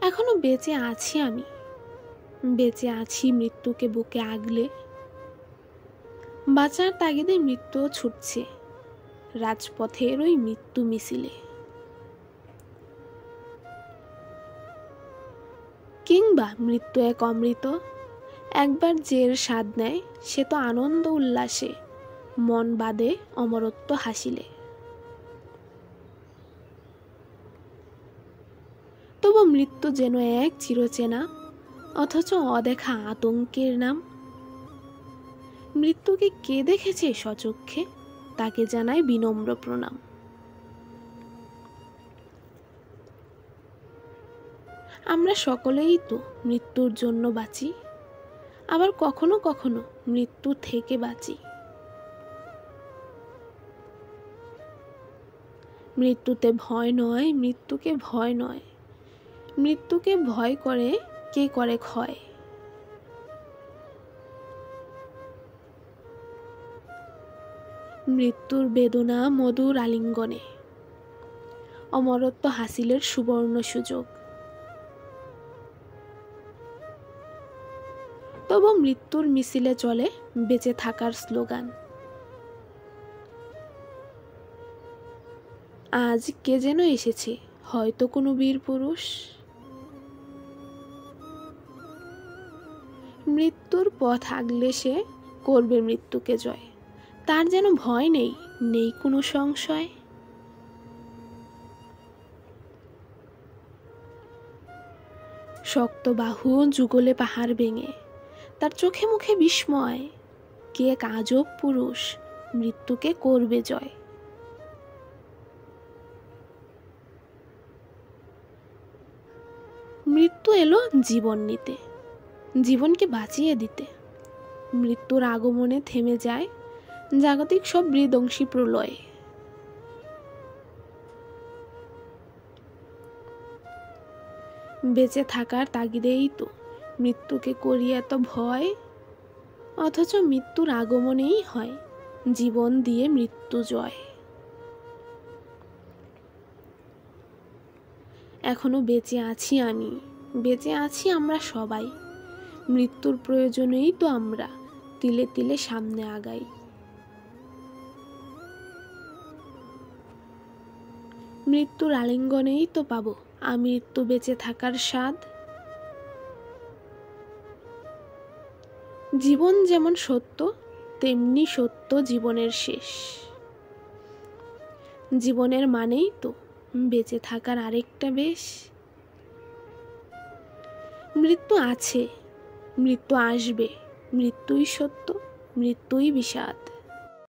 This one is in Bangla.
এখনো বেঁচে আছি আমি, বেঁচে আছি মৃত্যুকে বুকে আগলে। বাঁচার তাগিদে মৃত্যুও ছুটছে রাজপথের ওই মৃত্যু মিছিলে। কিংবা মৃত্যু এক অমৃত, একবার জের স্বাদ নেয় সে তো আনন্দ উল্লাসে মন বাদে অমরত্ব হাসিলে। তবু মৃত্যু যেন এক চিরচেনা অথচ অদেখা আতঙ্কের নাম। মৃত্যুকে কে দেখেছে সচক্ষে তাকে জানায় বিনম্র প্রণাম। আমরা সকলেই তো মৃত্যুর জন্য বাঁচি, আবার কখনো কখনো মৃত্যু থেকে বাঁচি। মৃত্যুতে ভয় নয়, মৃত্যুকে ভয় নয়, মৃত্যুকে ভয় করে কে করে ক্ষয়। মৃত্যুর বেদনা মধুর আলিঙ্গনে, অমরত্ব হাসিলের সুবর্ণ সুযোগ। তবু মৃত্যুর মিছিলে চলে বেঁচে থাকার স্লোগান। আজ কে যেন এসেছে হয়তো কোনো বীর পুরুষ, মৃত্যুর পথ আগলে সে করবে মৃত্যুকে জয়। তার যেন ভয় নেই, নেই কোনো সংশয়। শক্ত বাহু যুগলে পাহাড় ভেঙে, তার চোখে মুখে বিস্ময়। কে এক আজব পুরুষ মৃত্যুকে করবে জয়। মৃত্যু এলো জীবন নিতে, জীবনকে বাঁচিয়ে দিতে। মৃত্যুর আগমনে থেমে যায় জাগতিক সব বিধ্বংসী প্রলয়। বেঁচে থাকার তাগিদেই তো মৃত্যুকে করি এত ভয়, অথচ মৃত্যুর আগমনেই হয় জীবন দিয়ে মৃত্যু জয়। এখনো বেঁচে আছি আমি, বেঁচে আছি আমরা সবাই। মৃত্যুর প্রয়োজনেই তো আমরা তিলে তিলে সামনে আগাই। মৃত্যুর আলিঙ্গনেই তো পাবো আমৃত্যু বেঁচে থাকার স্বাদ। জীবন যেমন সত্য তেমনি সত্য জীবনের শেষ। জীবনের মানেই তো বেঁচে থাকার আরেকটা বেশ। মৃত্যু আছে, মৃত্যু আসবে, মৃত্যুই সত্য, মৃত্যুই বিষাদ।